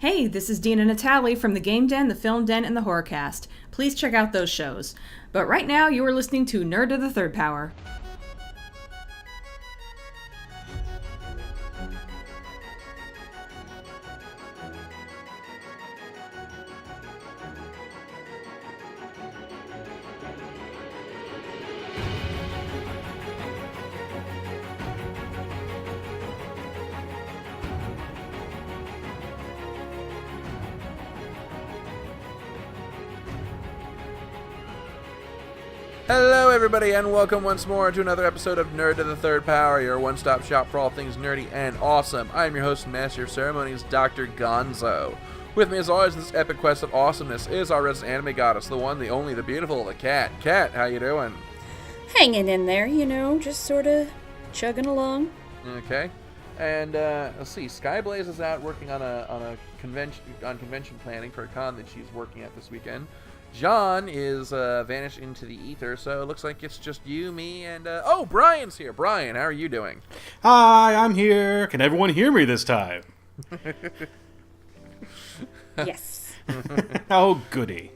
Hey, this is Dean and Natalie from the Game Den, the Film Den, and the Horrorcast. Please check out those shows. But right now, you are listening to Nerd of the Third Power. Hello everybody and welcome once more to another episode of Nerd of the Third Power, your one-stop shop for all things nerdy and awesome. I am your host and master of ceremonies, Dr. Gonzo. With me as always in this epic quest of awesomeness is our resident anime goddess, the one, the only, the beautiful, the Cat. Cat, how you doing? Hanging in there, just sort of chugging along. Okay. And let's see, Skyblaze is out working on convention planning for a con that she's working at this weekend. John is vanished into the ether, so it looks like it's just you, me, and oh, Brian's here. Brian, how are you doing? Hi, I'm here. Can everyone hear me this time? Yes. Oh, goody.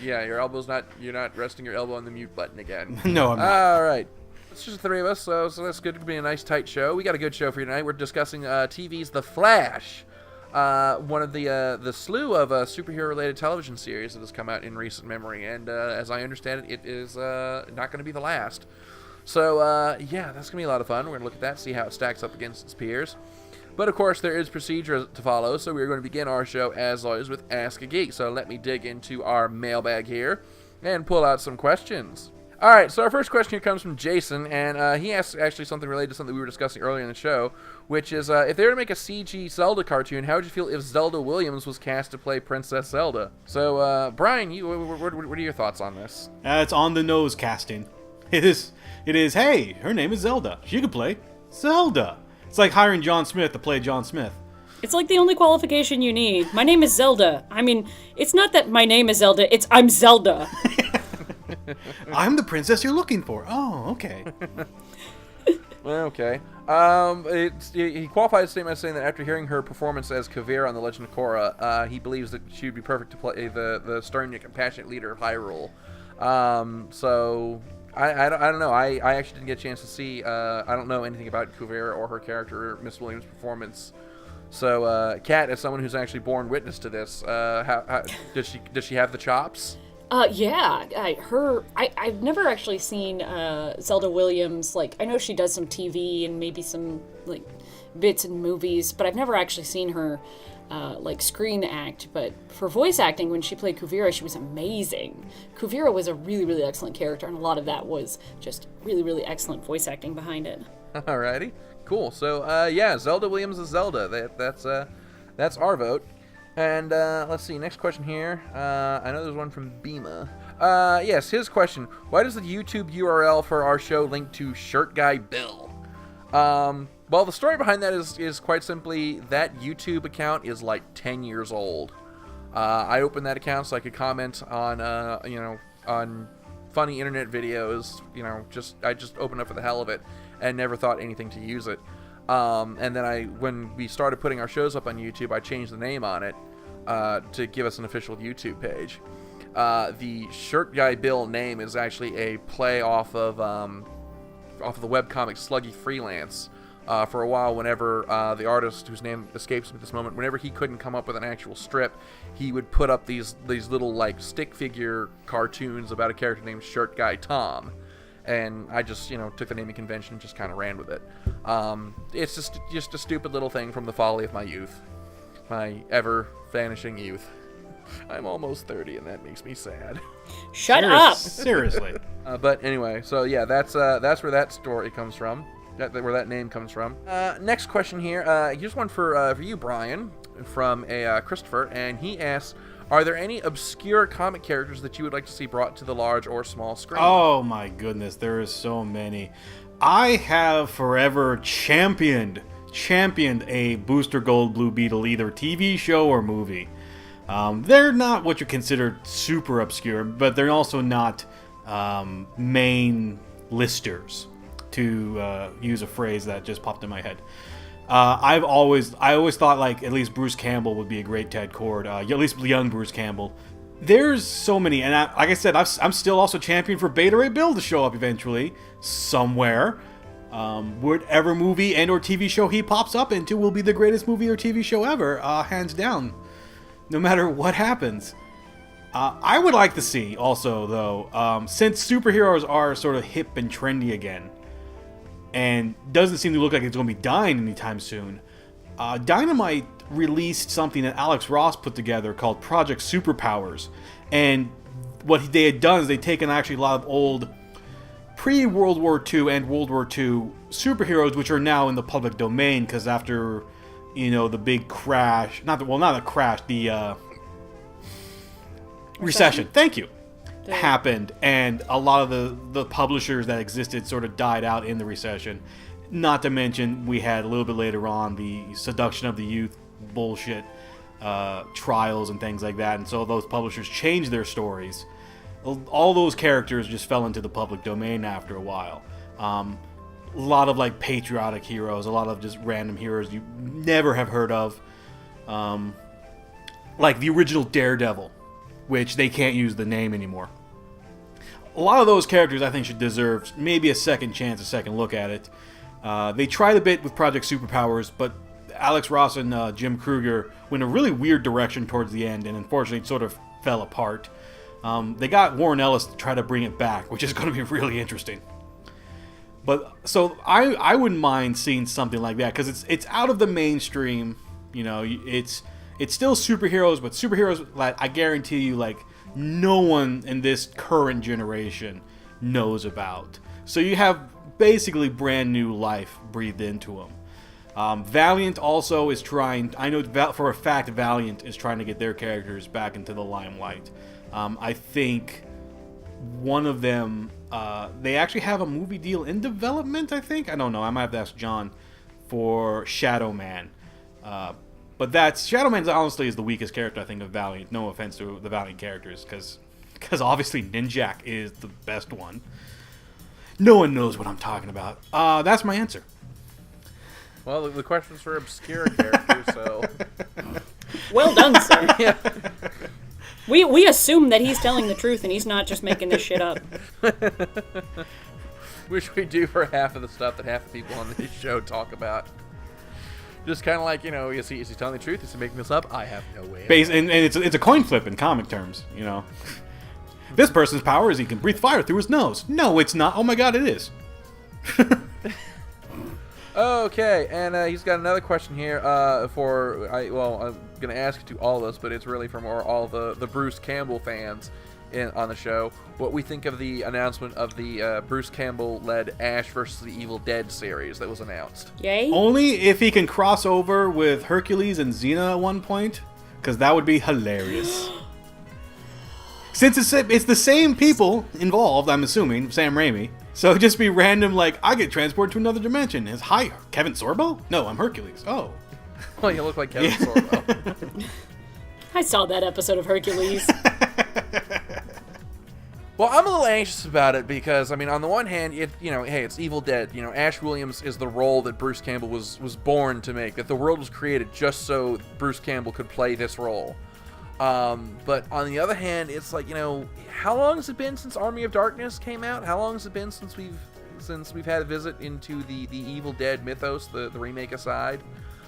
Your elbow's not. You're not resting your elbow on the mute button again. No, I'm not. All right. It's just the three of us, so that's good to be a nice tight show. We got a good show for you tonight. We're discussing TV's The Flash. One of the slew of superhero-related television series that has come out in recent memory, and as I understand it, it is not going to be the last. So, yeah, that's going to be a lot of fun. We're going to look at that, see how it stacks up against its peers. But, of course, there is procedure to follow, so we're going to begin our show, as always, with Ask a Geek. So let me dig into our mailbag here and pull out some questions. All right, so our first question here comes from Jason, and he asks actually something related to something we were discussing earlier in the show, which is, if they were to make a CG Zelda cartoon, how would you feel if Zelda Williams was cast to play Princess Zelda? So, Brian, what are your thoughts on this? It's on the nose casting. It is, hey, her name is Zelda. She could play Zelda. It's like hiring John Smith to play John Smith. It's like the only qualification you need. My name is Zelda. I mean, it's not that my name is Zelda, it's I'm Zelda. I'm the princess you're looking for. Oh, okay. Okay. He qualified his statement by saying that after hearing her performance as Kuvira on The Legend of Korra, he believes that she would be perfect to play the stern yet compassionate leader of Hyrule. So, I don't know. I actually didn't get a chance to see. I don't know anything about Kuvira or her character, or Miss Williams' performance. So, Kat, as someone who's actually born witness to this, how does she have the chops? Yeah, I've never actually seen Zelda Williams. Like, I know she does some TV and maybe some like bits in movies, but I've never actually seen her like screen act. But for voice acting, when she played Kuvira, she was amazing. Kuvira was a really, really excellent character, and a lot of that was just really, really excellent voice acting behind it. Alrighty, cool. So, yeah, Zelda Williams is Zelda. That's our vote. And let's see, next question here. I know there's one from Bima. Yes, his question. Why does the YouTube URL for our show link to Shirt Guy Bill? Well, the story behind that is quite simply that YouTube account is like 10 years old. I opened that account so I could comment on, on funny internet videos. I just opened up for the hell of it and never thought anything to use it. And then when we started putting our shows up on YouTube, I changed the name on it to give us an official YouTube page. The Shirt Guy Bill name is actually a play off of the webcomic Sluggy Freelance. For a while, whenever the artist, whose name escapes me at this moment, whenever he couldn't come up with an actual strip, he would put up these little like stick figure cartoons about a character named Shirt Guy Tom. And I just, took the naming convention and just kind of ran with it. It's just a stupid little thing from the folly of my youth. My ever-vanishing youth. I'm almost 30, and that makes me sad. Shut up! Seriously. But anyway, so yeah, that's where that story comes from. Where that name comes from. Next question here. Here's one for you, Brian, from a Christopher, and he asks, are there any obscure comic characters that you would like to see brought to the large or small screen? Oh my goodness, there is so many. I have forever championed a Booster Gold Blue Beetle, either TV show or movie. They're not what you consider super obscure, but they're also not main listers, to use a phrase that just popped in my head. I always thought like at least Bruce Campbell would be a great Ted Kord. At least young Bruce Campbell. There's so many, and like I said, I'm still also champion for Beta Ray Bill to show up eventually somewhere. Whatever movie and or TV show he pops up into will be the greatest movie or TV show ever, hands down. No matter what happens. I would like to see also though, since superheroes are sort of hip and trendy again, and doesn't seem to look like it's going to be dying anytime soon. Dynamite released something that Alex Ross put together called Project Superpowers, and what they had done is they'd taken actually a lot of old pre-World War II and World War II superheroes, which are now in the public domain because after, the big crash, the recession. Thank you. Happened, and a lot of the publishers that existed sort of died out in the recession. Not to mention, we had a little bit later on the seduction of the youth bullshit trials and things like that, and so those publishers changed their stories. All those characters just fell into the public domain after a while. A lot of like patriotic heroes, a lot of just random heroes you never have heard of, like the original Daredevil, which they can't use the name anymore. A lot of those characters I think should deserve maybe a second chance, a second look at it. They tried a bit with Project Superpowers, but Alex Ross and Jim Krueger went a really weird direction towards the end, and unfortunately it sort of fell apart. They got Warren Ellis to try to bring it back, which is going to be really interesting. But so I wouldn't mind seeing something like that because it's out of the mainstream. It's still superheroes, but superheroes that I guarantee you, like, no one in this current generation knows about. So you have basically brand new life breathed into them. Valiant also is trying, I know for a fact Valiant is trying to get their characters back into the limelight. I think one of them, they actually have a movie deal in development, I think. I don't know, I might have to ask John, for Shadow Man. But Shadow Man honestly is the weakest character I think of Valiant. No offense to the Valiant characters, because obviously Ninjak is the best one. No one knows what I'm talking about. That's my answer. Well, the questions for obscure characters, so... Well done, sir. Yeah. We assume that he's telling the truth and he's not just making this shit up. Which we do for half of the stuff that half the people on this show talk about. Just kind of like, is he telling the truth? Is he making this up? I have no way. And it's a coin flip in comic terms, This person's power is he can breathe fire through his nose. No, it's not. Oh my god, it is. Okay, and he's got another question here I'm going to ask it to all of us, but it's really from all the Bruce Campbell fans on the show. What we think of the announcement of the Bruce Campbell-led Ash vs. the Evil Dead series that was announced. Yay? Only if he can cross over with Hercules and Xena at one point, because that would be hilarious. Since it's the same people involved, I'm assuming, Sam Raimi. So it'd just be random, like, I get transported to another dimension. Hi, Kevin Sorbo? No, I'm Hercules. Oh. Well, you look like Kevin Sorbo. I saw that episode of Hercules. Well, I'm a little anxious about it because, on the one hand, it's Evil Dead. Ash Williams is the role that Bruce Campbell was born to make, that the world was created just so Bruce Campbell could play this role. But on the other hand, it's like, how long has it been since Army of Darkness came out? How long has it been since we've had a visit into the Evil Dead mythos, the remake aside?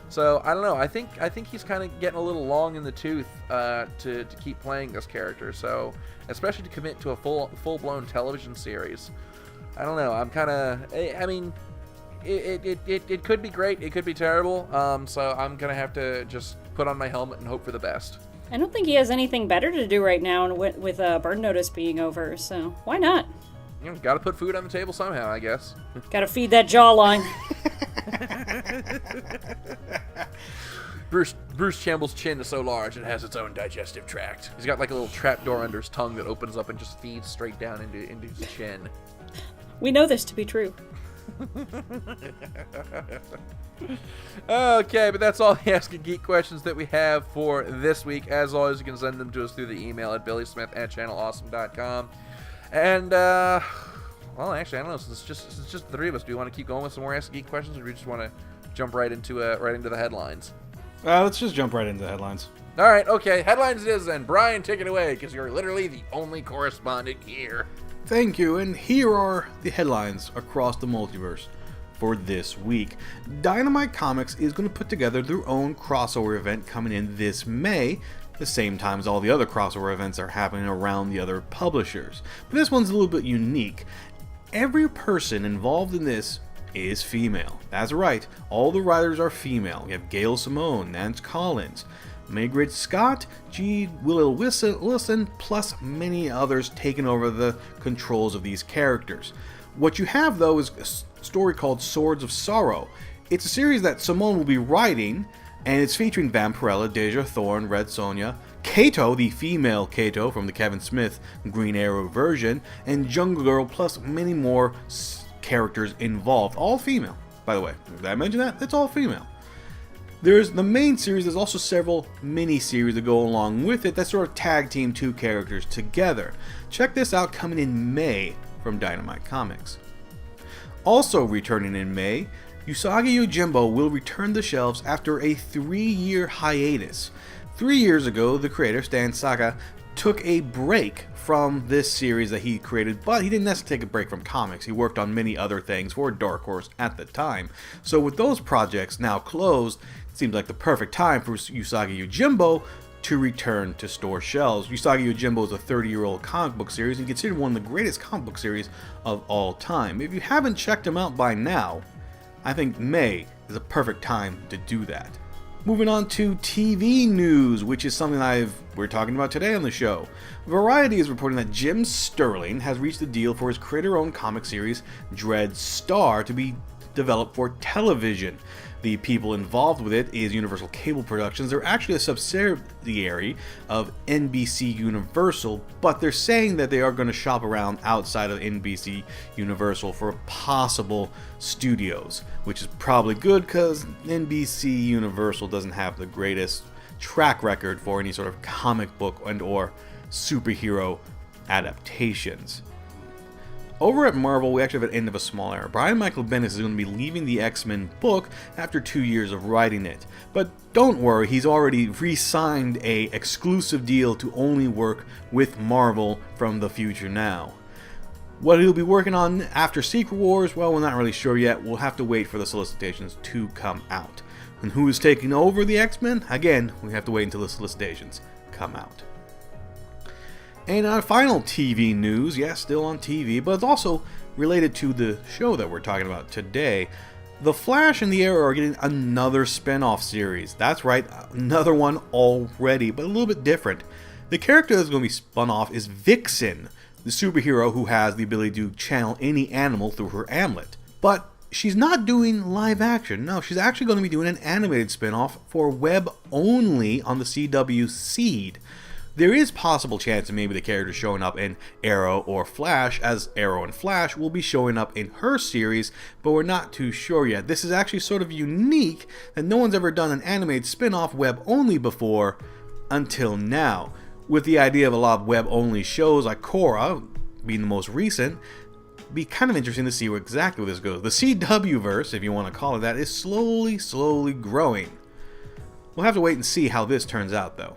So I don't know. I think he's kind of getting a little long in the tooth to keep playing this character. So especially to commit to a full-blown television series, I don't know. I'm kind of. It could be great. It could be terrible. So I'm gonna have to just put on my helmet and hope for the best. I don't think he has anything better to do right now with Burn Notice being over. So why not? Got to put food on the table somehow, I guess. Got to feed that jawline. Bruce Campbell's chin is so large it has its own digestive tract. He's got like a little trapdoor under his tongue that opens up and just feeds straight down into his chin. We know this to be true. Okay, but that's all the Ask a Geek questions that we have for this week. As always, you can send them to us through the email at billysmith@channelawesome.com. And, well, actually, I don't know. Since it's just the three of us, do you want to keep going with some more Ask a Geek questions, or do you just want to jump right into the headlines? Let's just jump right into the headlines. All right, okay, headlines it is then. Brian, take it away, because you're literally the only correspondent here. Thank you, and here are the headlines across the multiverse for this week. Dynamite Comics is going to put together their own crossover event coming in this May, the same time as all the other crossover events are happening around the other publishers. But this one's a little bit unique. Every person involved in this is female. That's right, all the writers are female. You have Gail Simone, Nance Collins, Margaret Scott, G. Wilson, plus many others taking over the controls of these characters. What you have, though, is a story called Swords of Sorrow. It's a series that Simone will be writing, and it's featuring Vampirella, Deja Thorne, Red Sonja, Kato, the female Kato from the Kevin Smith Green Arrow version, and Jungle Girl, plus many more characters involved. All female, by the way. Did I mention that? It's all female. There's the main series. There's also several mini-series that go along with it that sort of tag team two characters together. Check this out coming in May from Dynamite Comics. Also returning in May, Usagi Yojimbo will return to shelves after a 3-year hiatus. 3 years ago, the creator, Stan Saga, took a break from this series that he created, but he didn't necessarily take a break from comics. He worked on many other things for Dark Horse at the time. So with those projects now closed, it seems like the perfect time for Usagi Yojimbo to return to store shelves. Usagi Yojimbo is a 30-year-old comic book series and considered one of the greatest comic book series of all time. If you haven't checked them out by now, I think May is a perfect time to do that. Moving on to TV news, which is something we're talking about today on the show. Variety is reporting that Jim Sterling has reached a deal for his creator-owned comic series, Dread Star, to be developed for television. The people involved with it is Universal Cable Productions. They're actually a subsidiary of NBC Universal, but they're saying that they are going to shop around outside of NBC Universal for possible studios, which is probably good because NBC Universal doesn't have the greatest track record for any sort of comic book and or superhero adaptations. Over at Marvel, we actually have an end of a small era. Brian Michael Bendis is going to be leaving the X-Men book after 2 years of writing it. But don't worry, he's already re-signed a exclusive deal to only work with Marvel from the future now. What he'll be working on after Secret Wars, well, we're not really sure yet. We'll have to wait for the solicitations to come out. And who is taking over the X-Men? Again, we have to wait until the solicitations come out. And our final TV news, yes, still on TV, but it's also related to the show that we're talking about today. The Flash and the Arrow are getting another spin-off series. That's right, another one already, but a little bit different. The character that's going to be spun off is Vixen, the superhero who has the ability to channel any animal through her amulet. But she's not doing live action. No, she's actually going to be doing an animated spin-off for web only on the CW Seed. There is possible chance that maybe the character showing up in Arrow or Flash, as Arrow and Flash will be showing up in her series, but we're not too sure yet. This is actually sort of unique that no one's ever done an animated spin-off web only before until now. With the idea of a lot of web only shows like Korra being the most recent, be kind of interesting to see where exactly this goes. The CW-verse, if you want to call it that, is slowly growing. We'll have to wait and see how this turns out though.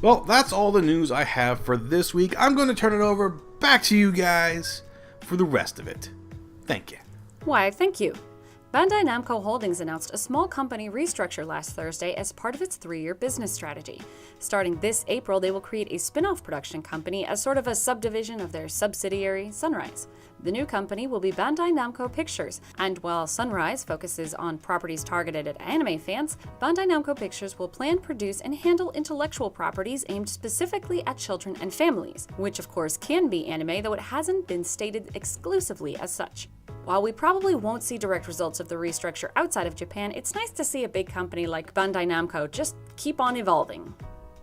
Well, that's all the news I have for this week. I'm going to turn it over back to you guys for the rest of it. Thank you. Why, thank you. Bandai Namco Holdings announced a small company restructure last Thursday as part of its 3-year business strategy. Starting this April, they will create a spin-off production company as sort of a subdivision of their subsidiary, Sunrise. The new company will be Bandai Namco Pictures, and while Sunrise focuses on properties targeted at anime fans, Bandai Namco Pictures will plan, produce, and handle intellectual properties aimed specifically at children and families, which of course can be anime, though it hasn't been stated exclusively as such. While we probably won't see direct results of the restructure outside of Japan, it's nice to see a big company like Bandai Namco just keep on evolving.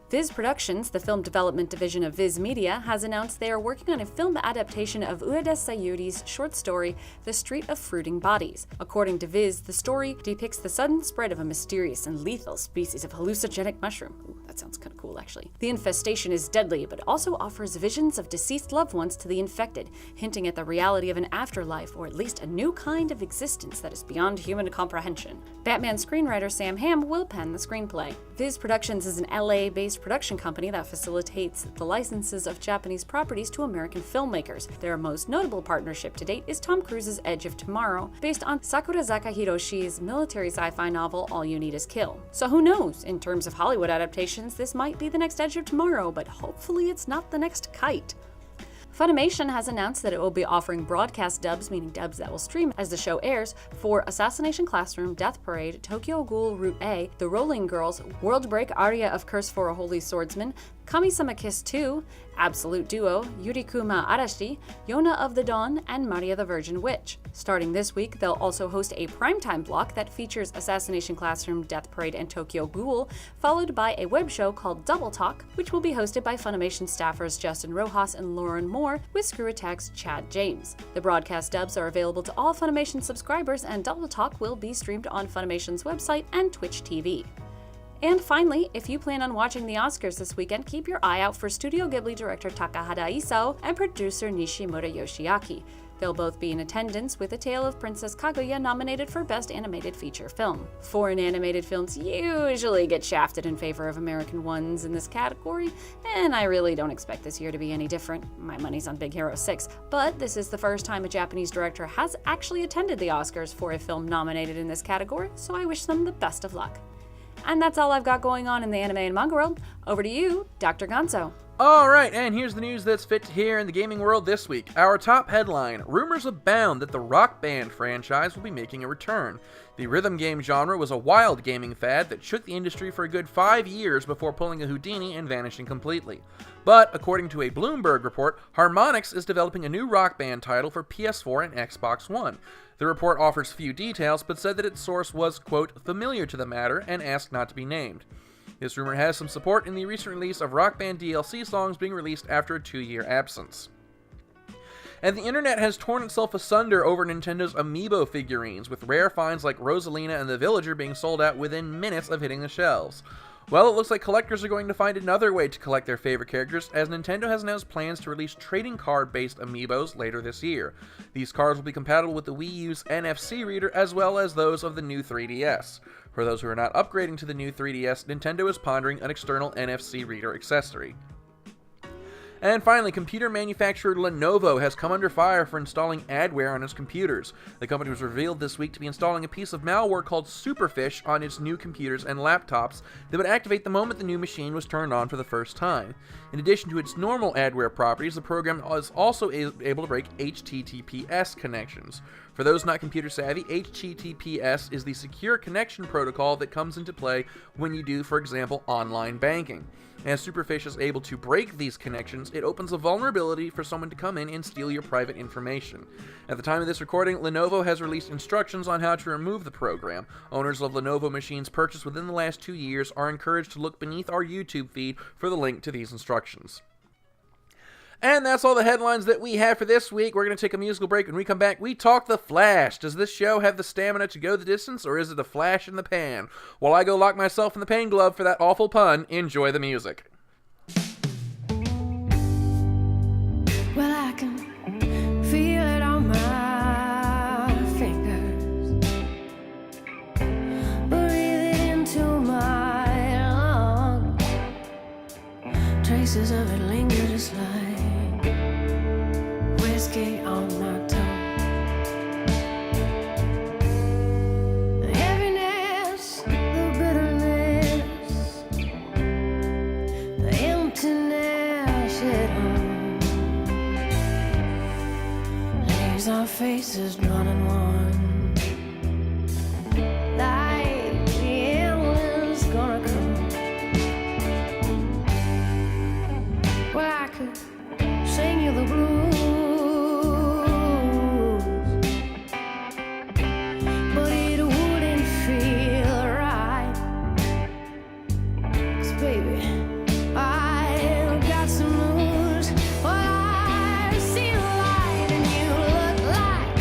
Viz Productions, the film development division of Viz Media, has announced they are working on a film adaptation of Ueda Sayuri's short story, The Street of Fruiting Bodies. According to Viz, the story depicts the sudden spread of a mysterious and lethal species of hallucinogenic mushroom. Ooh, that That sounds kind of cool, actually. The infestation is deadly, but also offers visions of deceased loved ones to the infected, hinting at the reality of an afterlife, or at least a new kind of existence that is beyond human comprehension. Batman screenwriter Sam Hamm will pen the screenplay. Viz Productions is an LA-based production company that facilitates the licenses of Japanese properties to American filmmakers. Their most notable partnership to date is Tom Cruise's Edge of Tomorrow, based on Sakurazaka Hiroshi's military sci-fi novel All You Need Is Kill. So who knows, in terms of Hollywood adaptations, this might be the next Edge of Tomorrow, but hopefully it's not the next Kite. Funimation has announced that it will be offering broadcast dubs, meaning dubs that will stream as the show airs, for Assassination Classroom, Death Parade, Tokyo Ghoul Route A, The Rolling Girls, World Break Aria of Curse for a Holy Swordsman, Kami-sama Kiss 2, Absolute Duo, Yurikuma Arashi, Yona of the Dawn, and Maria the Virgin Witch. Starting this week, they'll also host a primetime block that features Assassination Classroom, Death Parade, and Tokyo Ghoul, followed by a web show called Double Talk, which will be hosted by Funimation staffers Justin Rojas and Lauren Moore, with Screw Attack's Chad James. The broadcast dubs are available to all Funimation subscribers, and Double Talk will be streamed on Funimation's website and Twitch TV. And finally, if you plan on watching the Oscars this weekend, keep your eye out for Studio Ghibli director Takahata Isao and producer Nishimura Yoshiaki. They'll both be in attendance, with A Tale of Princess Kaguya nominated for Best Animated Feature Film. Foreign animated films usually get shafted in favor of American ones in this category, and I really don't expect this year to be any different. My money's on Big Hero 6, but this is the first time a Japanese director has actually attended the Oscars for a film nominated in this category, so I wish them the best of luck. And that's all I've got going on in the anime and manga world. Over to you, Dr. Gonzo. Alright, and here's the news that's fit to hear in the gaming world this week. Our top headline: rumors abound that the Rock Band franchise will be making a return. The rhythm game genre was a wild gaming fad that shook the industry for a good 5 years before pulling a Houdini and vanishing completely. But, according to a Bloomberg report, Harmonix is developing a new Rock Band title for PS4 and Xbox One. The report offers few details, but said that its source was, quote, familiar to the matter and asked not to be named. This rumor has some support in the recent release of Rock Band DLC songs being released after a 2-year absence. And the internet has torn itself asunder over Nintendo's Amiibo figurines, with rare finds like Rosalina and the Villager being sold out within minutes of hitting the shelves. Well, it looks like collectors are going to find another way to collect their favorite characters, as Nintendo has announced plans to release trading card-based Amiibos later this year. These cards will be compatible with the Wii U's NFC reader, as well as those of the new 3DS. For those who are not upgrading to the new 3DS, Nintendo is pondering an external NFC reader accessory. And finally, computer manufacturer Lenovo has come under fire for installing adware on its computers. The company was revealed this week to be installing a piece of malware called Superfish on its new computers and laptops that would activate the moment the new machine was turned on for the first time. In addition to its normal adware properties, the program is also able to break HTTPS connections. For those not computer savvy, HTTPS is the secure connection protocol that comes into play when you do, for example, online banking. As Superfish is able to break these connections, it opens a vulnerability for someone to come in and steal your private information. At the time of this recording, Lenovo has released instructions on how to remove the program. Owners of Lenovo machines purchased within the last 2 years are encouraged to look beneath our YouTube feed for the link to these instructions. And that's all the headlines that we have for this week. We're going to take a musical break. When we come back, we talk The Flash. Does this show have the stamina to go the distance, or is it a flash in the pan? While I go lock myself in the pain glove for that awful pun, enjoy the music. Well, I can feel it on my fingers, breathe it into my lungs. Traces of it linger just like whiskey on my tongue. The heaviness, the bitterness, the emptiness at home leaves our faces drawn in one. Like the end is gonna come. Well, I could sing you the blues, but it wouldn't feel right. 'Cause baby, I've got some news. Well, I've seen a light and you look like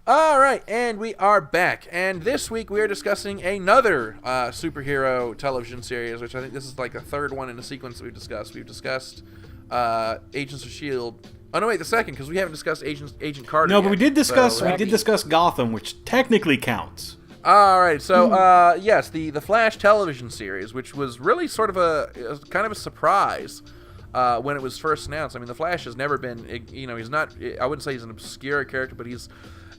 All right, and we are back. And this week we are discussing another superhero television series, which I think this is like the third one in a sequence that we've discussed. We've discussed Agents of S.H.I.E.L.D. Oh, no, wait, the second, because we haven't discussed Agent Carter No, yet. but we did discuss So, Gotham, which technically counts. all right, so yes, the Flash television series, which was really sort of a kind of a surprise when it was first announced. I mean, the Flash has never been, he's not. I wouldn't say he's an obscure character, but he's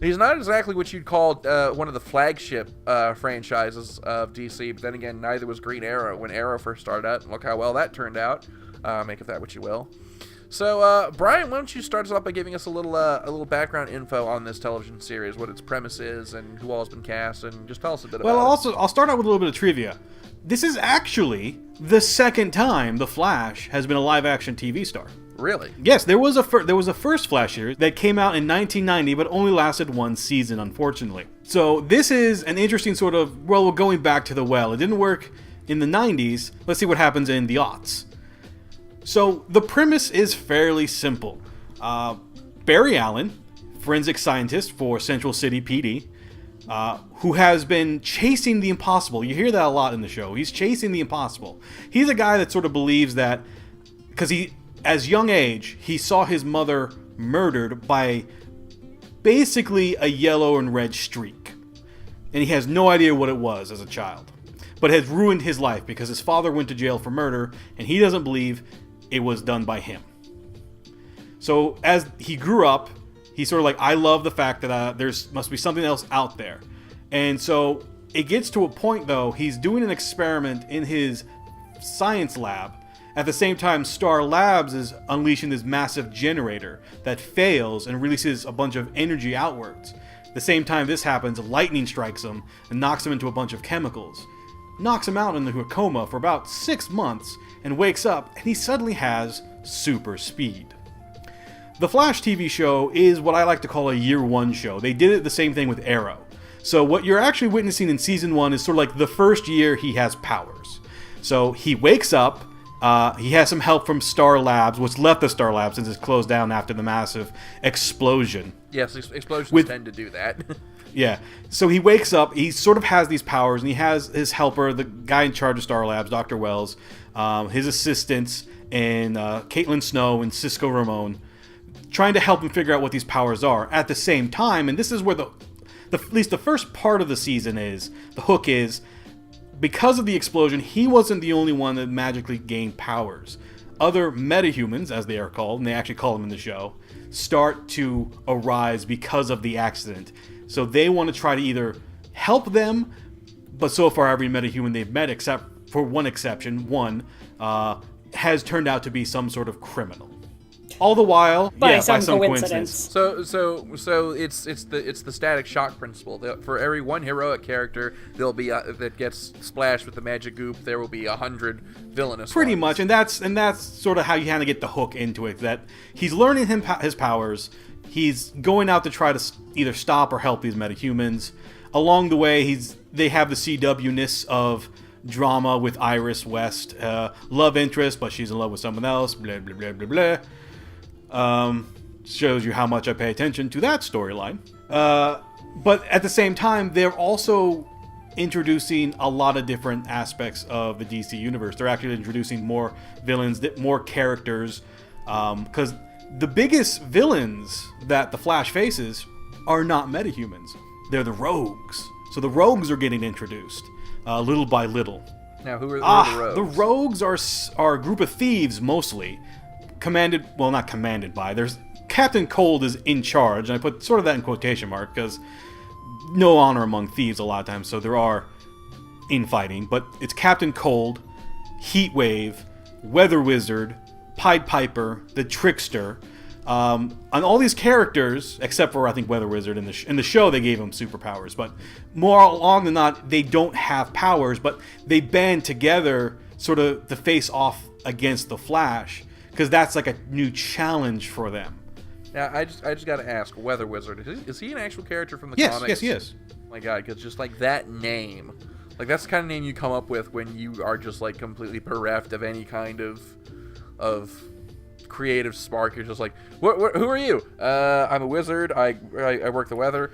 not exactly what you'd call one of the flagship franchises of DC. But then again, neither was Green Arrow when Arrow first started out. And look how well that turned out. Make of that what you will. So, Brian, why don't you start us off by giving us a little background info on this television series, what its premise is, and who all has been cast, and just tell us a bit about it. I'll start out with a little bit of trivia. This is actually the second time The Flash has been a live-action TV star. Really? Yes, there was a first Flash series that came out in 1990, but only lasted one season, unfortunately. So this is an interesting sort of, well, we're going back to the well. It didn't work in the 90s. Let's see what happens in the aughts. So the premise is fairly simple. Barry Allen, forensic scientist for Central City PD, who has been chasing the impossible. You hear that a lot in the show. He's chasing the impossible. He's a guy that sort of believes that, because as young age, he saw his mother murdered by basically a yellow and red streak. And he has no idea what it was as a child. But it has ruined his life because his father went to jail for murder, and he doesn't believe it was done by him. So as he grew up, he's sort of like, I love the fact that there's must be something else out there. And so it gets to a point, though, he's doing an experiment in his science lab. At the same time, Star Labs is unleashing this massive generator that fails and releases a bunch of energy outwards. At the same time this happens, lightning strikes him and knocks him into a bunch of chemicals. Knocks him out into a coma for about 6 months and wakes up, and he suddenly has super speed. The Flash TV show is what I like to call a year one show. They did it the same thing with Arrow. So what you're actually witnessing in season 1 is sort of like the first year he has powers. So he wakes up, he has some help from Star Labs, which left the Star Labs since it's closed down after the massive explosion. Yes, explosions tend to do that. Yeah, so he wakes up, he sort of has these powers, and he has his helper, the guy in charge of Star Labs, Dr. Wells, his assistants, and Caitlin Snow and Cisco Ramon, trying to help him figure out what these powers are. At the same time, and this is where at least the first part of the season is, the hook is, because of the explosion, he wasn't the only one that magically gained powers. Other metahumans, as they are called, and they actually call them in the show, start to arise because of the accident. So they want to try to either help them, but so far every metahuman they've met, except for one exception, has turned out to be some sort of criminal. All the while, by some coincidence. So it's the static shock principle. For every one heroic character, there'll be that gets splashed with the magic goop, there will be 100 villainous. Pretty ones. much, and that's sort of how you kind of get the hook into it. That he's learning his powers. He's going out to try to either stop or help these metahumans. Along the way, they have the CW-ness of drama with Iris West, love interest, but she's in love with someone else. Blah blah blah blah blah. Shows you how much I pay attention to that storyline. But at the same time, they're also introducing a lot of different aspects of the DC universe. They're actually introducing more villains, more characters, because the biggest villains that the Flash faces are not metahumans. They're the rogues. So the rogues are getting introduced little by little. Now, who are the rogues? The rogues are a group of thieves, mostly. Not commanded by. There's Captain Cold is in charge, and I put sort of that in quotation mark because no honor among thieves a lot of times, so there are infighting. But it's Captain Cold, Heatwave, Weather Wizard, Pied Piper, the Trickster, and all these characters, except for I think Weather Wizard in the show, they gave him superpowers. But more along than not, they don't have powers, but they band together sort of to face off against the Flash. Because that's like a new challenge for them. Now, I just got to ask, Weather Wizard, is he an actual character from the comics? Yes, he is. Oh my God, because just like that name, like that's the kind of name you come up with when you are just like completely bereft of any kind of creative spark. You're just like, who are you? I'm a wizard. I work the weather.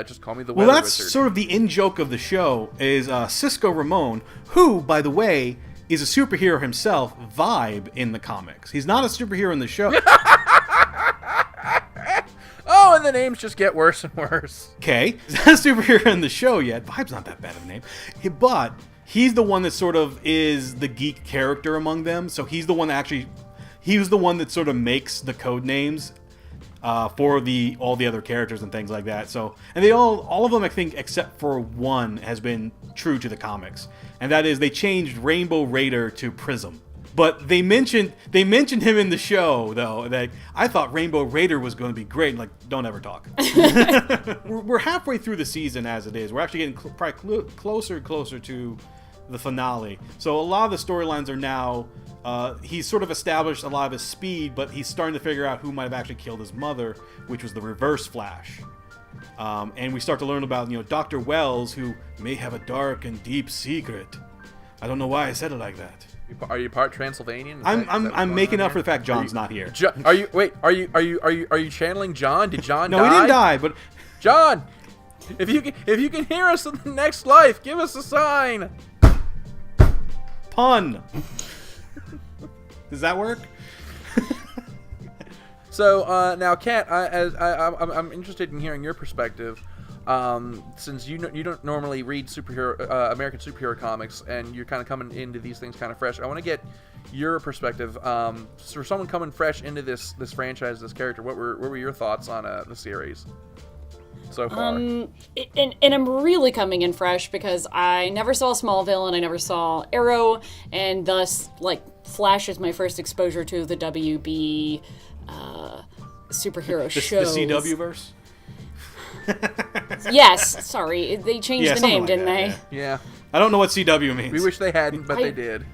Just call me the weather Well, that's wizard. sort of the in-joke of the show, is Cisco Ramon, who, by the way, is a superhero himself, Vibe, in the comics. He's not a superhero in the show. Oh, and the names just get worse and worse. Okay, he's not a superhero in the show yet. Vibe's not that bad of a name. But he's the one that sort of is the geek character among them. So he's the one that he was the one that sort of makes the code names for all the other characters and things like that. So, and they all of them, I think, except for one, has been true to the comics, and that is they changed Rainbow Raider to Prism. But they mentioned him in the show, though, that I thought Rainbow Raider was going to be great. Like, don't ever talk. We're halfway through the season as it is. We're actually getting probably closer and closer to the finale. So a lot of the storylines are now, he's sort of established a lot of his speed, but he's starting to figure out who might have actually killed his mother, which was the Reverse Flash. And we start to learn about, Dr. Wells, who may have a dark and deep secret. I don't know why I said it like that. Are you part Transylvanian? I'm making up for the fact John's not here. Are you channeling John? Did John die? No, he didn't die, but John, if you can hear us in the next life, give us a sign. Pun. Does that work? So now, Kat, I'm interested in hearing your perspective. Since you don't normally read American superhero comics, and you're kind of coming into these things kind of fresh, I want to get your perspective. For someone coming fresh into this franchise, this character, what were your thoughts on the series so far? And I'm really coming in fresh because I never saw Smallville and I never saw Arrow, and thus, Flash is my first exposure to the WB superhero shows. The CW verse. Yes, sorry, they changed the name, like didn't that, they? Yeah. I don't know what CW means. We wish they hadn't, but they did.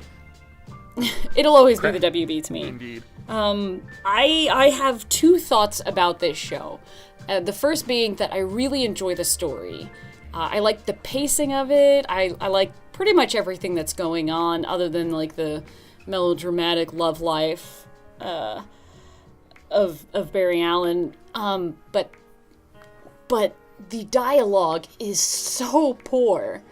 It'll always be the WB to me. Indeed. I have two thoughts about this show. The first being that I really enjoy the story. I like the pacing of it. I like pretty much everything that's going on, other than the melodramatic love life of Barry Allen. But the dialogue is so poor.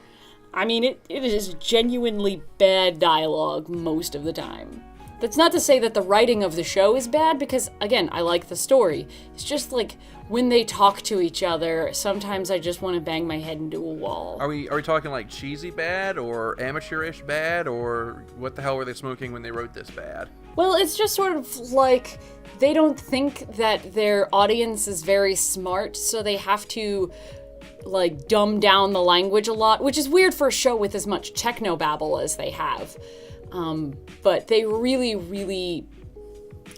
I mean, it is genuinely bad dialogue most of the time. That's not to say that the writing of the show is bad, because, again, I like the story. It's just when they talk to each other, sometimes I just want to bang my head into a wall. Are we talking cheesy bad or amateurish bad, or what the hell were they smoking when they wrote this bad? Well, it's just sort of they don't think that their audience is very smart, so they have to dumb down the language a lot, which is weird for a show with as much technobabble as they have. But they really, really,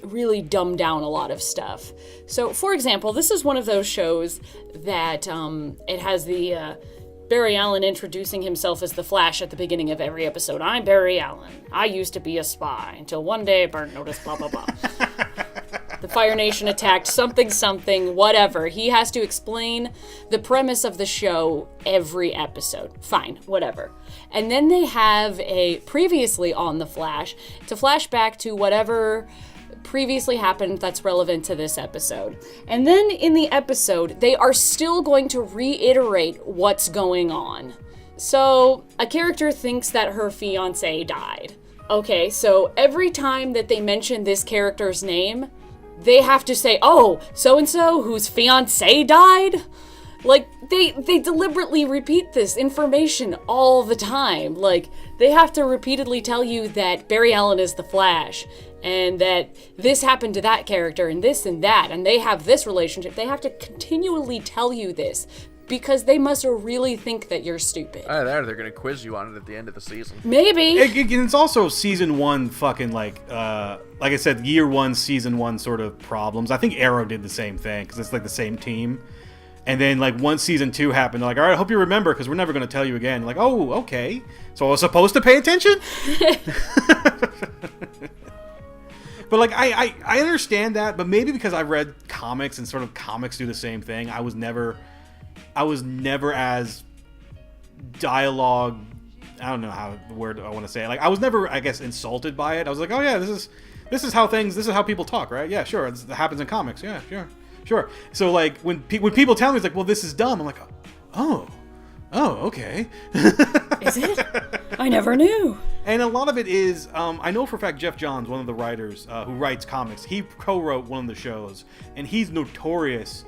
really dumb down a lot of stuff. So, for example, this is one of those shows that it has the Barry Allen introducing himself as the Flash at the beginning of every episode. I'm Barry Allen. I used to be a spy until one day Bert noticed blah, blah, blah. The Fire Nation attacked something, whatever. He has to explain the premise of the show every episode. Fine, whatever. And then they have a previously on The Flash to flash back to whatever previously happened that's relevant to this episode. And then in the episode, they are still going to reiterate what's going on. So a character thinks that her fiancé died. Okay, so every time that they mention this character's name, they have to say, oh, so-and-so whose fiancé died? They deliberately repeat this information all the time. They have to repeatedly tell you that Barry Allen is the Flash, and that this happened to that character, and this and that, and they have this relationship. They have to continually tell you this, because they must really think that you're stupid. They're going to quiz you on it at the end of the season. Maybe. It's also season one fucking like I said, year one, season one sort of problems. I think Arrow did the same thing, because it's the same team. And then once season 2 happened, they're all right, I hope you remember, because we're never going to tell you again. Oh, okay. So I was supposed to pay attention? But I understand that, but maybe because I read comics and sort of comics do the same thing, I was never as dialogue, I don't know how the word I want to say it. I was never, I guess, insulted by it. I was like, oh yeah, this This is how people talk, right? Yeah, sure. It happens in comics. Yeah, sure. So like when people tell me it's like, well, this is dumb. I'm like, oh, okay. Is it? I never knew. And a lot of it is, I know for a fact Jeff Johns, one of the writers who writes comics, he co-wrote one of the shows, and he's notorious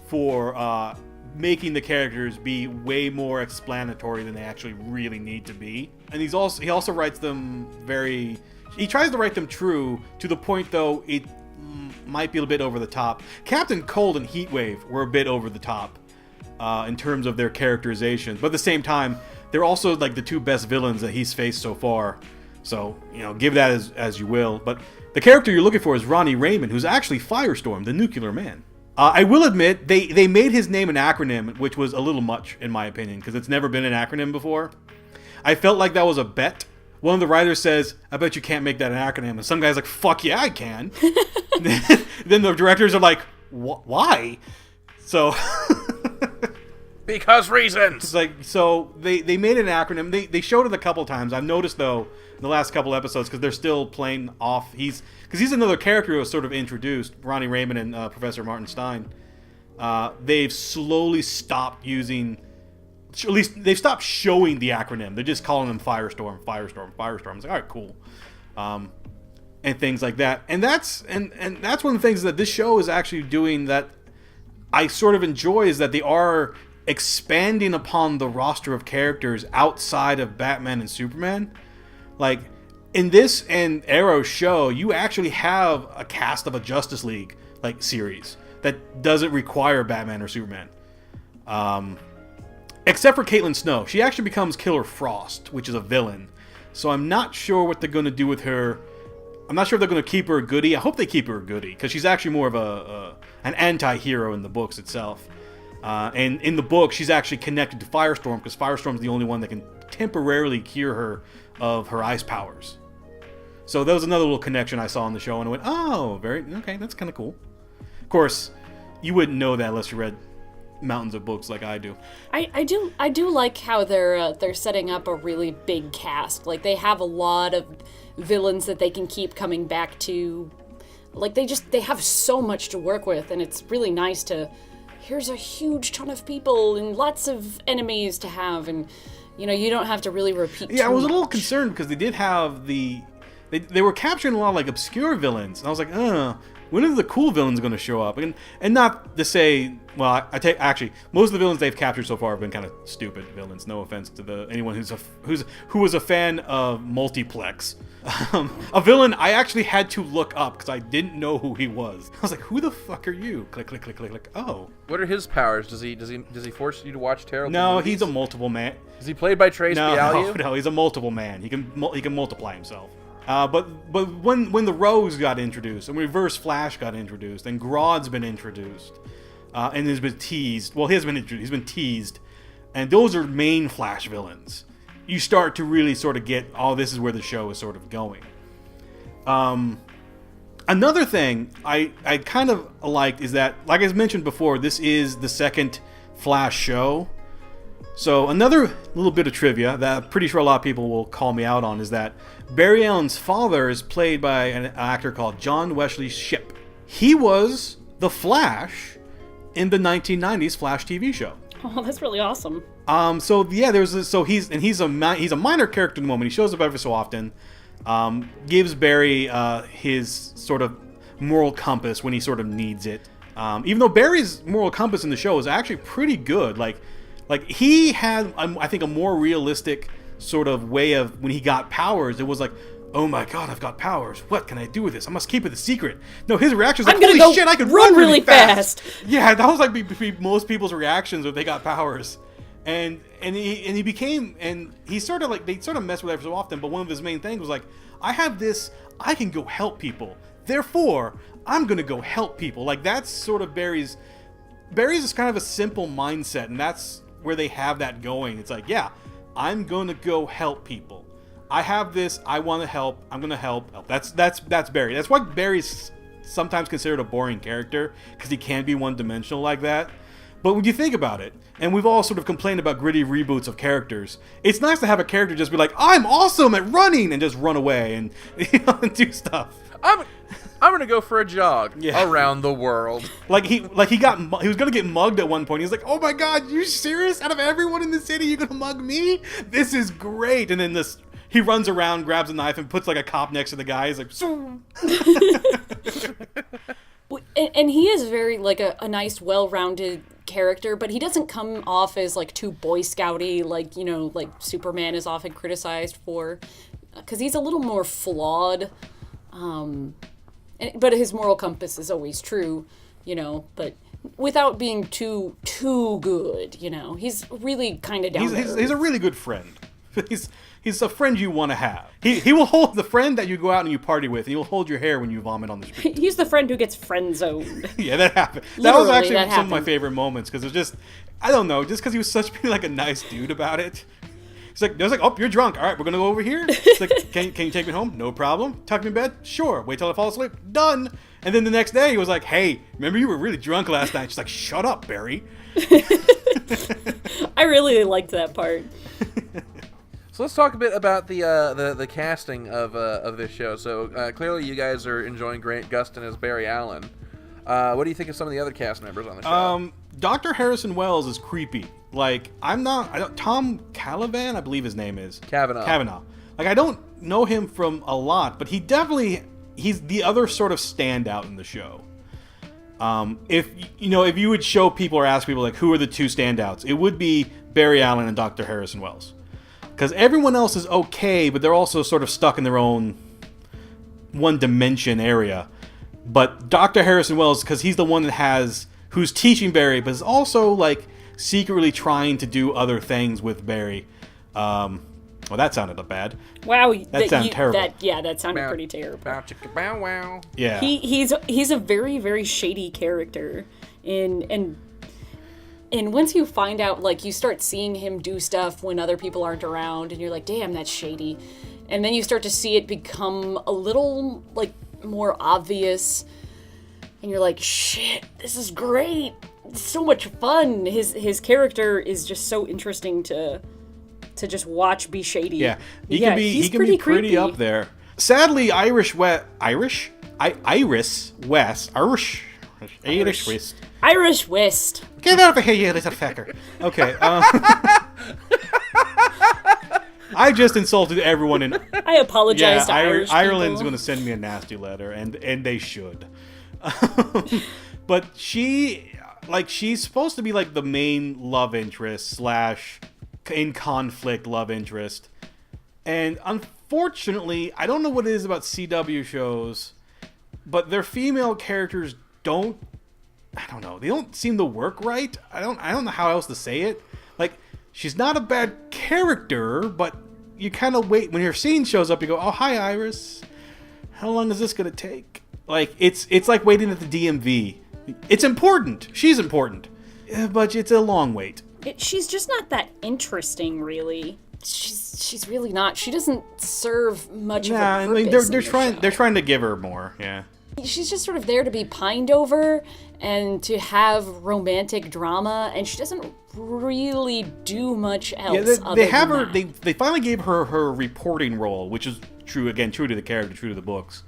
for making the characters be way more explanatory than they actually really need to be. And he also writes them he tries to write them true to the point, though it might be a bit over the top. Captain Cold and Heatwave were a bit over the top in terms of their characterization, but at the same time, they're also like the two best villains that he's faced so far. So, give that as you will. But the character you're looking for is Ronnie Raymond, who's actually Firestorm, the Nuclear Man. I will admit, they made his name an acronym, which was a little much, in my opinion, because it's never been an acronym before. I felt like that was a bet. One of the writers says, I bet you can't make that an acronym. And some guy's like, fuck yeah, I can. Then the directors are like, why? So... Because reasons! It's like, so they made an acronym. They showed it a couple times. I've noticed, though, in the last couple episodes, because they're still playing off. He's another character who was sort of introduced, Ronnie Raymond and Professor Martin Stein. They've slowly stopped using, at least they've stopped showing the acronym. They're just calling them Firestorm. It's like, all right, cool. And things like that. And that's one of the things that this show is actually doing that I sort of enjoy, is that they are expanding upon the roster of characters outside of Batman and Superman. Like, in this and Arrow's show, you actually have a cast of a Justice League like series that doesn't require Batman or Superman. Except for Caitlin Snow. She actually becomes Killer Frost, which is a villain. So I'm not sure what they're going to do with her. I'm not sure if they're going to keep her a goodie. I hope they keep her a goodie, because she's actually more of an anti-hero in the books itself. And in the book, she's actually connected to Firestorm, because Firestorm's the only one that can temporarily cure her of her ice powers. So that was another little connection I saw in the show, and I went, oh, okay, that's kind of cool. Of course, you wouldn't know that unless you read mountains of books like I do. I do like how they're setting up a really big cast. Like, they have a lot of villains that they can keep coming back to. Like, they have so much to work with, and it's really nice to... Here's a huge ton of people and lots of enemies to have, and you don't have to really repeat. Yeah, I was much. a little concerned because they did have they were capturing a lot of like obscure villains, and I was like, when are the cool villains going to show up? And not to say, well, actually most of the villains they've captured so far have been kind of stupid villains. No offense to anyone who was a fan of Multiplex. A villain I actually had to look up because I didn't know who he was. I was like, who the fuck are you? Click, click, click, click, click. Oh. What are his powers? Does he force you to watch terrible No, movies? he's a multiple man. Is he played by Trace Bialyau? No, he's a multiple man. He can multiply himself. But when the Rose got introduced, and Reverse Flash got introduced, and Grodd's been introduced, and has been teased. Well, he's been teased, and those are main Flash villains. You start to really sort of get, this is where the show is sort of going. Another thing I kind of liked is that, like I mentioned before, this is the second Flash show. So another little bit of trivia that I'm pretty sure a lot of people will call me out on is that Barry Allen's father is played by an actor called John Wesley Shipp. He was the Flash in the 1990s Flash TV show. Oh, that's really awesome. So yeah, he's a minor character in the moment. He shows up every so often. Gives Barry his sort of moral compass when he sort of needs it. Even though Barry's moral compass in the show is actually pretty good. Like he had, I think, a more realistic sort of way of when he got powers. It was like, oh my god, I've got powers. What can I do with this? I must keep it a secret. No, his reaction was like, holy shit, I can run really fast. Yeah, that was like most people's reactions when they got powers. And he became, and he sort of like, they sort of mess with it every so often, but one of his main things was like, I have this, I can go help people. Therefore, I'm going to go help people. Like, that's sort of Barry's is kind of a simple mindset, and that's where they have that going. It's like, yeah, I'm going to go help people. I have this, I want to help, I'm going to help. That's Barry. That's why Barry's sometimes considered a boring character, because he can be one-dimensional like that. But when you think about it, and we've all sort of complained about gritty reboots of characters, it's nice to have a character just be like, I'm awesome at running, and just run away and, and do stuff. I'm gonna go for a jog around the world. Like he was gonna get mugged at one point. He was like, "Oh my god, you serious? Out of everyone in the city, you're gonna mug me? This is great!" And then he runs around, grabs a knife, and puts like a cop next to the guy. He's like, and he is very like a nice, well-rounded character, but he doesn't come off as like too Boy Scouty, like like Superman is often criticized for, because he's a little more flawed. But his moral compass is always true, but without being too good, He's really kind of down there. He's a really good friend. He's a friend you want to have. He will hold the friend that you go out and you party with, and he will hold your hair when you vomit on the street. He's the friend who gets friend-zoned. Yeah, that happened. That was actually some of my favorite moments, because it was just, I don't know, just because he was such like a nice dude about it. He's like, oh, you're drunk. All right, we're going to go over here. It's like, can you take me home? No problem. Tuck me in bed? Sure. Wait till I fall asleep? Done. And then the next day, he was like, hey, remember you were really drunk last night? She's like, shut up, Barry. I really liked that part. So let's talk a bit about the casting of this show. So clearly you guys are enjoying Grant Gustin as Barry Allen. What do you think of some of the other cast members on the show? Dr. Harrison Wells is creepy. Like, Tom Calavan, I believe his name is. Cavanaugh. Like, I don't know him from a lot, but he's the other sort of standout in the show. If you would show people or ask people, like, who are the two standouts, it would be Barry Allen and Dr. Harrison Wells. Because everyone else is okay, but they're also sort of stuck in their own one-dimension area. But Dr. Harrison Wells, because he's the one who's teaching Barry, but is also, like, secretly trying to do other things with Barry. Well, that sounded bad. Wow, that sounded terrible. That sounded pretty terrible. Bow wow. Yeah, he's a very, very shady character, and once you find out, like, you start seeing him do stuff when other people aren't around, and you're like, damn, that's shady, and then you start to see it become a little like more obvious, and you're like, shit, this is great. So much fun. His character is just so interesting to just watch be shady. Yeah, he can be pretty up there. Sadly, Irish West. Get out of here, you little fecker. Okay. I just insulted everyone in. I apologize to Irish people. Ireland's going to send me a nasty letter, and they should. But she's supposed to be like the main love interest / in conflict love interest, and unfortunately, I don't know what it is about CW shows, but their female characters don't. I don't know. They don't seem to work right. I don't know how else to say it. Like, she's not a bad character, but you kind of wait when her scene shows up. You go, "Oh, hi, Iris. How long is this gonna take?" Like, it's like waiting at the DMV. It's important. She's important, but it's a long wait. She's just not that interesting, really. She's really not. She doesn't serve much of a purpose. I mean, they're trying to give her more. Yeah. She's just sort of there to be pined over and to have romantic drama, and she doesn't really do much else. Yeah, they finally gave her reporting role, which is true to the character, true to the books.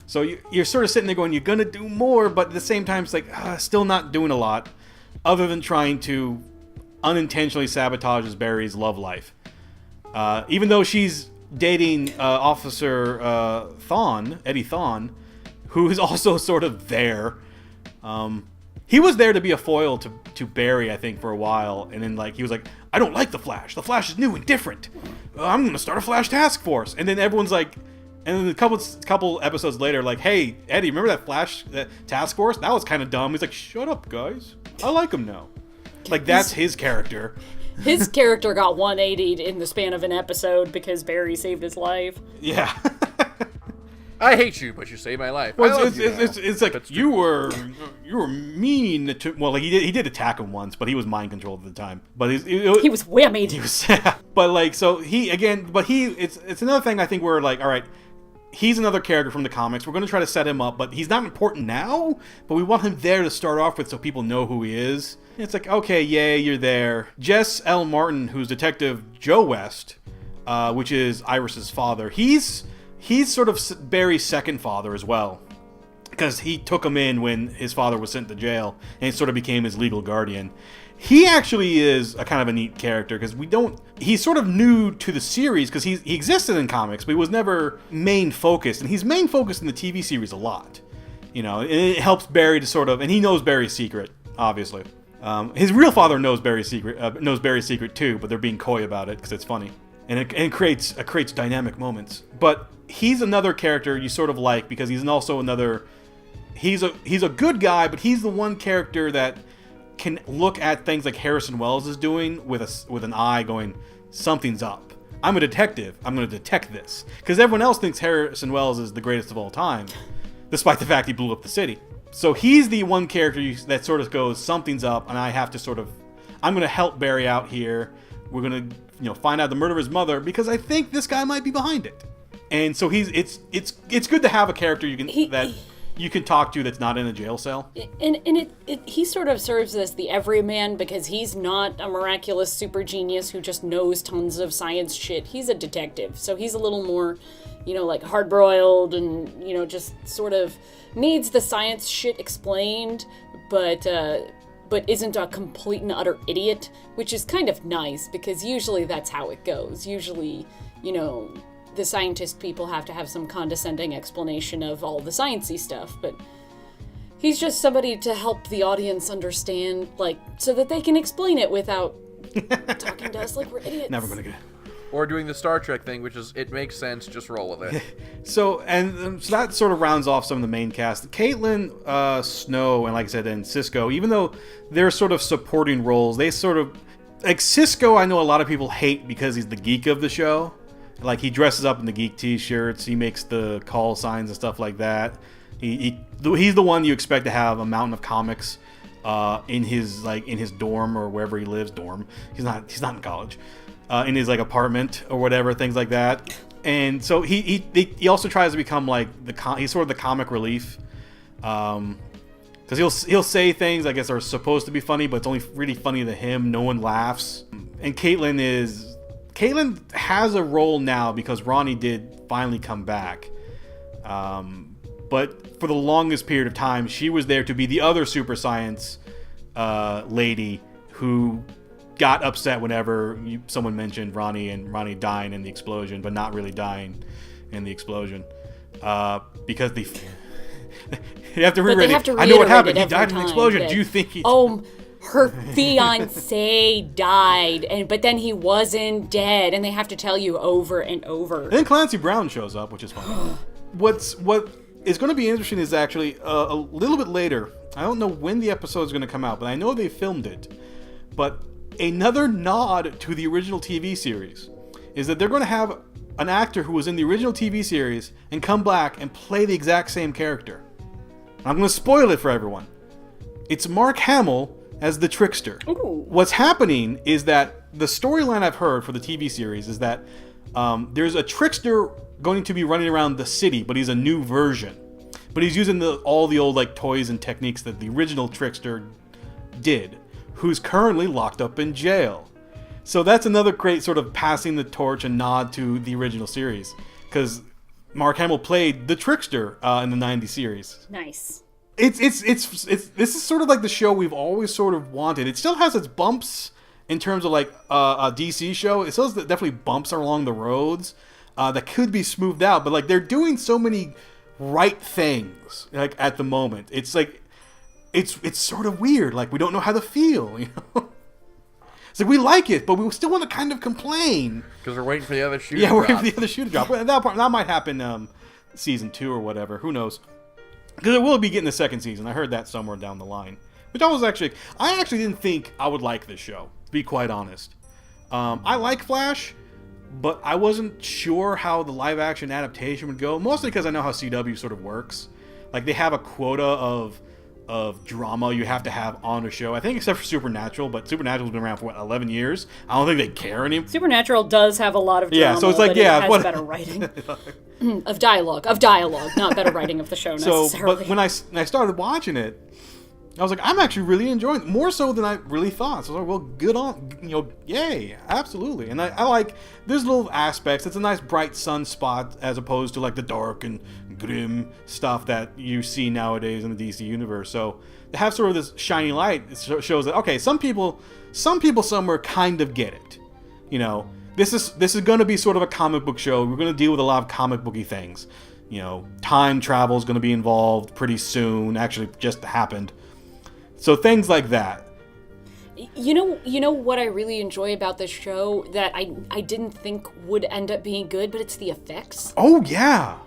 So you're sort of sitting there going, you're gonna do more, but at the same time, it's like still not doing a lot, other than trying to unintentionally sabotage Barry's love life. Even though she's dating Officer Eddie Thawne, who is also sort of there. He was there to be a foil to Barry, I think, for a while, and then he was like, I don't like the Flash. The Flash is new and different. I'm gonna start a Flash task force. And then everyone's like, and then a couple episodes later, like, hey, Eddie, remember that Flash task force? That was kind of dumb. He's like, shut up, guys. I like him now. Like, that's his character. His character got 180'd in the span of an episode because Barry saved his life. Yeah. I hate you, but you saved my life. Well, it's like you were mean to. Well, like he did attack him once, but he was mind controlled at the time. But he was whammied. He was, but like so he again. But it's another thing I think where like all right, he's another character from the comics. We're going to try to set him up, but he's not important now, but we want him there to start off with so people know who he is. And it's like, okay, yay, you're there. Jess L. Martin, who's Detective Joe West, which is Iris's father, he's sort of Barry's second father as well, because he took him in when his father was sent to jail and sort of became his legal guardian. He actually is a kind of a neat character because he's sort of new to the series because he existed in comics, but he was never main focused, and he's main focused in the TV series a lot. You know, and it helps Barry to sort of, and he knows Barry's secret, obviously. His real father knows Barry's secret too, but they're being coy about it because it's funny, and it creates dynamic moments. But he's another character you sort of like because he's also another. He's a good guy, but he's the one character that can look at things like Harrison Wells is doing with an eye going, something's up. I'm a detective. I'm going to detect this. Because everyone else thinks Harrison Wells is the greatest of all time, despite the fact he blew up the city. So he's the one character that sort of goes, something's up, and I have to I'm going to help Barry out here. We're going to find out the murder of his mother because I think this guy might be behind it. And so it's good to have a character you can talk to that's not in a jail cell. And he sort of serves as the everyman because he's not a miraculous super genius who just knows tons of science shit. He's a detective, so he's a little more, like hard-boiled and, just sort of needs the science shit explained, but isn't a complete and utter idiot, which is kind of nice because usually that's how it goes. Usually, the scientist people have to have some condescending explanation of all the sciencey stuff, but he's just somebody to help the audience understand, so that they can explain it without talking to us like we're idiots. Never gonna get it. Or doing the Star Trek thing, which is, it makes sense, just roll with it. So that sort of rounds off some of the main cast. Caitlin, Snow, and like I said, and Cisco, even though they're sort of supporting roles, they sort of, like Cisco, I know a lot of people hate because he's the geek of the show. Like, he dresses up in the Geek t-shirts, he makes the call signs and stuff like that. He's the one you expect to have a mountain of comics in his dorm or wherever he lives. Dorm. He's not in college. In his apartment or whatever, things like that. And so he also tries to become he's sort of the comic relief. Because he'll say things I guess are supposed to be funny, but it's only really funny to him. No one laughs. And Caitlin has a role now because Ronnie did finally come back. But for the longest period of time, she was there to be the other super science lady who got upset whenever someone mentioned Ronnie dying in the explosion, but not really dying in the explosion. Because you have to reread it. I know what happened. He died in the explosion. Do you think he... Her fiance died, but then he wasn't dead, and they have to tell you over and over. And then Clancy Brown shows up, which is fun. What is going to be interesting is actually a little bit later. I don't know when the episode is going to come out, but I know they filmed it. But another nod to the original TV series is that they're going to have an actor who was in the original TV series and come back and play the exact same character. I'm going to spoil it for everyone. It's Mark Hamill as the Trickster. Ooh. What's happening is that the storyline I've heard for the TV series is that there's a Trickster going to be running around the city, but he's a new version. But he's using all the old toys and techniques that the original Trickster did, who's currently locked up in jail. So that's another great sort of passing the torch and nod to the original series, because Mark Hamill played the Trickster in the '90s series. Nice. This is sort of like the show we've always sort of wanted. It still has its bumps in terms of a DC show. It still has definitely bumps along the roads that could be smoothed out. But they're doing so many right things at the moment. It's it's sort of weird. We don't know how to feel. It's we like it, but we still want to kind of complain because we're waiting for the other shoe. Yeah, we're waiting for the other shoe to drop. That might happen season 2 or whatever. Who knows? Because it will be getting the second season. I heard that somewhere down the line. Which I actually didn't think I would like this show, to be quite honest. I like Flash, but I wasn't sure how the live action adaptation would go. Mostly because I know how CW sort of works. They have a quota of of drama you have to have on a show. I think except for Supernatural, but Supernatural's been around for, 11 years? I don't think they care anymore. Supernatural does have a lot of drama, Yeah, so it's like, but yeah, it has what- better writing. Of dialogue, not better writing of the show So, necessarily. but when I started watching it, I was like, I'm actually really enjoying it, more so than I really thought. So I was like, well, good on, yay, absolutely. And I like, there's little aspects. It's a nice bright sunspot as opposed to like the dark and grim stuff that you see nowadays in the DC universe. So to have sort of this shiny light, it shows that, okay, some people somewhere kind of get it. This is going to be sort of a comic book show. We're going to deal with a lot of comic booky things. Time travel is going to be involved pretty soon. Actually, just happened. So things like that. You know what I really enjoy about this show that I didn't think would end up being good, but it's the effects. Oh yeah,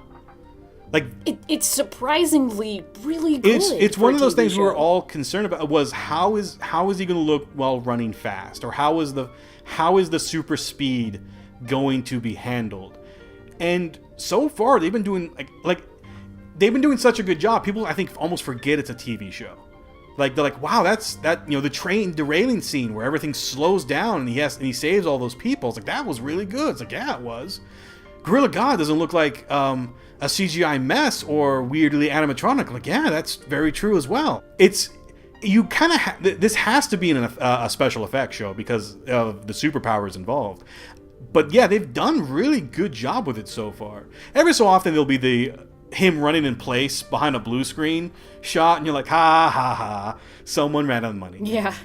like it's surprisingly really good. It's for one a of those TV things we were show. all concerned about. Was how is he going to look while running fast, or how is the super speed going to be handled? And so far they've been doing they've been doing such a good job. People I think almost forget it's a TV show. Like they're like, wow, the train derailing scene where everything slows down and he saves all those people. It's like, that was really good. It's like, yeah, it was. Gorilla God doesn't look like a CGI mess or weirdly animatronic. Like, yeah, that's very true as well. It's you kind of this has to be a special effects show because of the superpowers involved. But yeah, they've done a really good job with it so far. Every so often there'll be him running in place behind a blue screen shot, and you're like, ha ha ha, someone ran out of money. Yeah.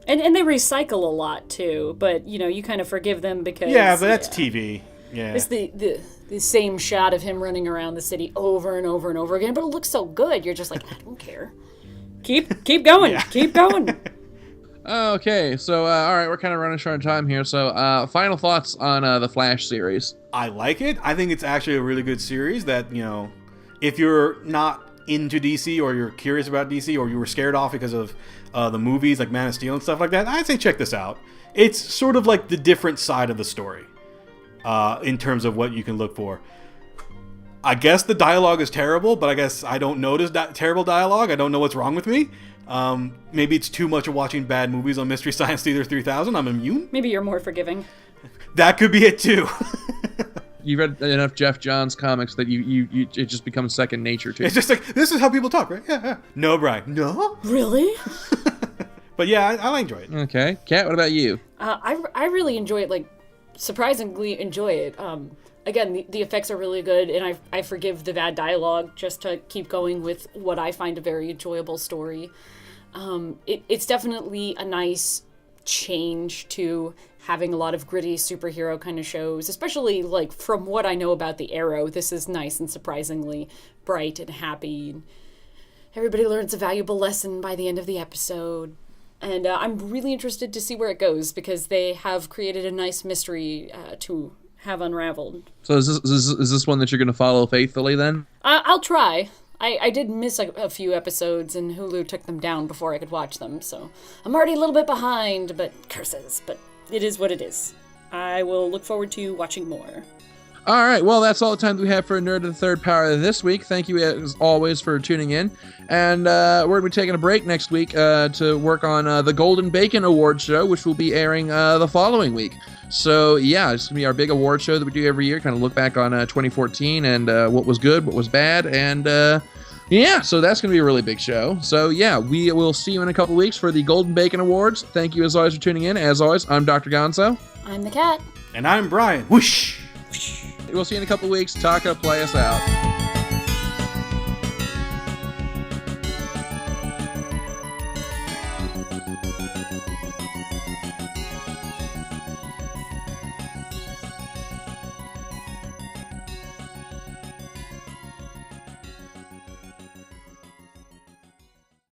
and they recycle a lot too, but you kind of forgive them because yeah, but that's TV. Yeah, it's the same shot of him running around the city over and over and over again, but it looks so good. You're just like, I don't care. Keep going. Yeah. Keep going. Okay, so all right, we're kind of running short on time here. So, final thoughts on the Flash series. I like it. I think it's actually a really good series that, if you're not into DC or you're curious about DC or you were scared off because of the movies like Man of Steel and stuff like that, I'd say check this out. It's sort of like the different side of the story in terms of what you can look for. I guess the dialogue is terrible, but I guess I don't notice that terrible dialogue. I don't know what's wrong with me. Maybe it's too much of watching bad movies on Mystery Science Theater 3000. I'm immune. Maybe you're more forgiving. That could be it too. You've read enough Jeff Johns comics that you it just becomes second nature to you. It's just like, this is how people talk, right? Yeah. No, Brian. No? Really? But yeah, I enjoy it. Okay. Kat, what about you? I really enjoy it, surprisingly enjoy it. Again, the effects are really good, and I forgive the bad dialogue just to keep going with what I find a very enjoyable story. It's definitely a nice change to having a lot of gritty superhero kind of shows, especially from what I know about the Arrow. This is nice and surprisingly bright and happy. And everybody learns a valuable lesson by the end of the episode. And I'm really interested to see where it goes because they have created a nice mystery to have unraveled. So is this one that you're going to follow faithfully then? I'll try. I did miss a few episodes, and Hulu took them down before I could watch them, so I'm already a little bit behind, but curses. But it is what it is. I will look forward to watching more. All right, well, that's all the time that we have for Nerd of the Third Power this week. Thank you, as always, for tuning in. And we're going to be taking a break next week to work on the Golden Bacon Award show, which will be airing the following week. So, yeah, it's going to be our big award show that we do every year, kind of look back on 2014 and what was good, what was bad, and yeah, so that's going to be a really big show. So, yeah, we will see you in a couple weeks for the Golden Bacon Awards. Thank you, as always, for tuning in. As always, I'm Dr. Gonzo. I'm the cat. And I'm Brian. Whoosh! We'll see you in a couple weeks. Taka, play us out.